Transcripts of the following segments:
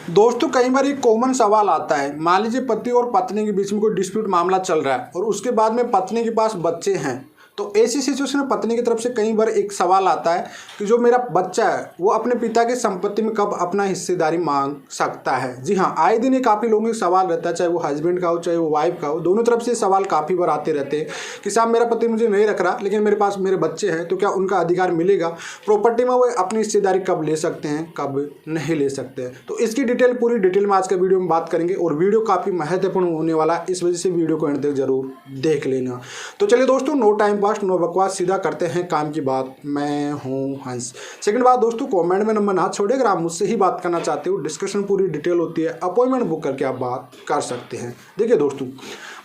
दोस्तों कई बार एक कॉमन सवाल आता है। मान लीजिए पति और पत्नी के बीच में कोई डिस्प्यूट मामला चल रहा है और उसके बाद में पत्नी के पास बच्चे हैं, तो ऐसी सिचुएशन में पत्नी की तरफ से कई बार एक सवाल आता है कि जो मेरा बच्चा है वो अपने पिता की संपत्ति में कब अपना हिस्सेदारी मांग सकता है। जी हाँ, आए दिन ये काफ़ी लोगों का सवाल रहता है, चाहे वो हस्बैंड का हो चाहे वो वाइफ का हो, दोनों तरफ से सवाल काफ़ी बार आते रहते हैं कि साहब मेरा पति मुझे नहीं रख रहा लेकिन मेरे पास मेरे बच्चे हैं, तो क्या उनका अधिकार मिलेगा प्रॉपर्टी में, वो अपनी हिस्सेदारी कब ले सकते हैं कब नहीं ले सकते हैं। तो इसकी डिटेल पूरी डिटेल में आज के वीडियो में बात करेंगे और वीडियो काफ़ी महत्वपूर्ण होने वाला है, इस वजह से वीडियो को एंड तक जरूर देख लेना। तो चलिए दोस्तों, नो टाइम पास नो बकवास, सीधा करते हैं काम की बात। मैं हूं हंस। सेकंड बात दोस्तों, कमेंट में नंबर ना छोड़े, अगर आप मुझसे ही बात करना चाहते हो, डिस्कशन पूरी डिटेल होती है, अपॉइंटमेंट बुक करके आप बात कर सकते हैं। देखिए दोस्तों,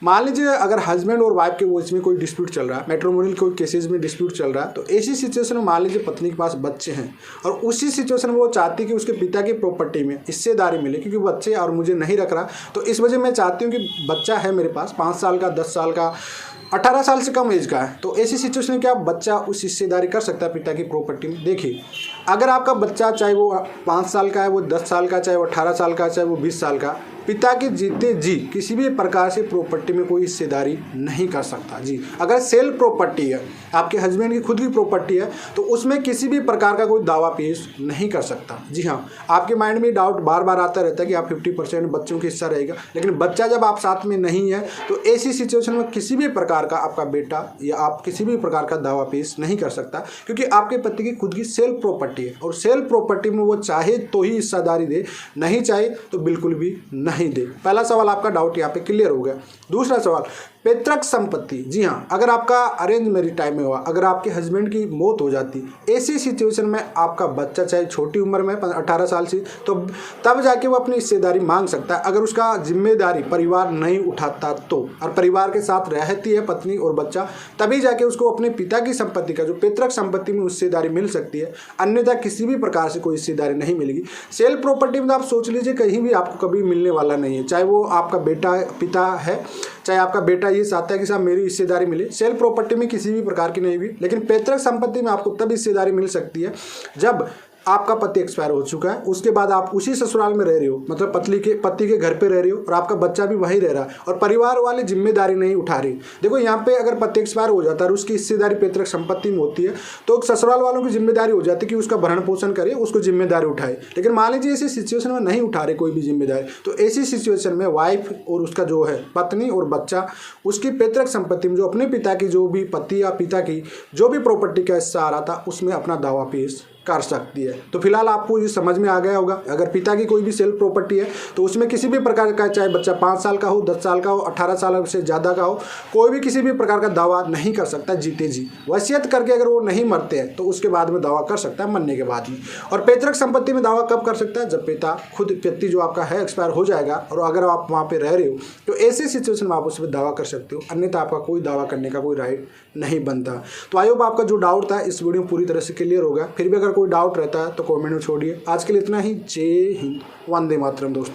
मान लीजिए अगर हस्बैंड और वाइफ के बीच में कोई डिस्प्यूट चल रहा है, मैट्रिमोनियल कोई केसेस में डिस्प्यूट चल रहा है, तो ऐसी सिचुएशन में मान लीजिए पत्नी के पास बच्चे हैं और उसी सिचुएशन में वो चाहती है कि उसके पिता की प्रॉपर्टी में हिस्सेदारी मिले, क्योंकि बच्चे और मुझे नहीं रख रहा, तो इस वजह मैं चाहती हूँ कि बच्चा है मेरे पास 5 साल का, 10 साल का, 18 साल से कम एज का है, तो ऐसी सिचुएशन में क्या बच्चा उस हिस्सेदारी कर सकता है पिता की प्रॉपर्टी में। देखिए, अगर आपका बच्चा चाहे वो 5 साल का है, वो 10 साल का, चाहे वो 18 साल का, चाहे वो 20 साल का, पिता के जीते जी किसी भी प्रकार से प्रॉपर्टी में कोई हिस्सेदारी नहीं कर सकता। जी, अगर सेल प्रॉपर्टी है, आपके हस्बैंड की खुद की प्रॉपर्टी है, तो उसमें किसी भी प्रकार का कोई दावा पेश नहीं कर सकता। जी हाँ, आपके माइंड में डाउट बार बार आता रहता है कि आप 50% बच्चों का हिस्सा रहेगा, लेकिन बच्चा जब आप साथ में नहीं है तो ऐसी सिचुएशन में किसी भी प्रकार का आपका बेटा या आप किसी भी प्रकार का दावा पेश नहीं कर सकता, क्योंकि आपके पति की खुद की सेल प्रॉपर्टी है और सेल प्रॉपर्टी में वो चाहे तो ही हिस्सेदारी दे, नहीं चाहे तो बिल्कुल भी नहीं दे। पहला सवाल आपका डाउट यहाँ पे क्लियर हो गया। दूसरा सवाल, पैतृक संपत्ति। जी हाँ, अगर आपका अरेंज मैरिज टाइम में हुआ, अगर आपके हस्बैंड की मौत हो जाती, ऐसी सिचुएशन में आपका बच्चा चाहे छोटी उम्र में 18 साल से, तो तब जाके वो अपनी हिस्सेदारी मांग सकता है, अगर उसका जिम्मेदारी परिवार नहीं उठाता तो, और परिवार के साथ रहती है पत्नी और बच्चा, तभी जाके उसको अपने पिता की संपत्ति का जो पैतृक संपत्ति में हिस्सेदारी मिल सकती है, अन्यथा किसी भी प्रकार से कोई हिस्सेदारी नहीं मिलेगी। सेल प्रॉपर्टी में आप सोच लीजिए कहीं भी आपको कभी मिलने वाला नहीं है, चाहे वो आपका बेटा पिता है, चाहे आपका बेटा ये चाहता है कि साहब मेरी हिस्सेदारी मिले, सेल प्रॉपर्टी में किसी भी प्रकार की नहीं हुई, लेकिन पैतृक संपत्ति में आपको तब हिस्सेदारी मिल सकती है जब आपका पति एक्सपायर हो चुका है, उसके बाद आप उसी ससुराल में रह रहे हो, मतलब पति के घर पे रह रहे हो और आपका बच्चा भी वहीं रह रहा है और परिवार वाले जिम्मेदारी नहीं उठा रहे। देखो यहाँ पे अगर पति एक्सपायर हो जाता है और उसकी हिस्सेदारी पैतृक संपत्ति में होती है, तो ससुराल वालों की जिम्मेदारी हो जाती है कि उसका भरण पोषण करे, उसको जिम्मेदारी उठाए। लेकिन मान लीजिए ऐसी सिचुएशन में नहीं उठा रहे कोई भी जिम्मेदारी, तो ऐसी सिचुएशन में वाइफ और उसका जो है पत्नी और बच्चा, उसकी पैतृक संपत्ति में जो अपने पिता की जो भी पति या पिता की जो भी प्रॉपर्टी का हिस्सा आ रहा था, उसमें अपना दावा पेश कर सकती है। तो फिलहाल आपको ये समझ में आ गया होगा, अगर पिता की कोई भी सेल प्रॉपर्टी है तो उसमें किसी भी प्रकार का, चाहे बच्चा 5 साल का हो, 10 साल का हो, 18 साल से ज़्यादा का हो, कोई भी किसी भी प्रकार का दावा नहीं कर सकता जीते जी। वसीयत करके अगर वो नहीं मरते हैं तो उसके बाद में दावा कर सकता है, मरने के बाद में। और पैतृक संपत्ति में दावा कब कर सकता है? जब पिता खुद व्यक्ति जो आपका है एक्सपायर हो जाएगा और अगर आप वहाँ पर रह रहे हो, तो ऐसी सिचुएशन में आप उसमें दावा कर सकते हो, अन्यथा आपका कोई दावा करने का कोई राइट नहीं बनता। तो आई होप आपका जो डाउट था इस वीडियो में पूरी तरह से क्लियर हो गया। फिर भी अगर कोई डाउट रहता है तो कमेंट में छोड़िए। आज के लिए इतना ही। जय हिंद, वंदे मातरम दोस्तों।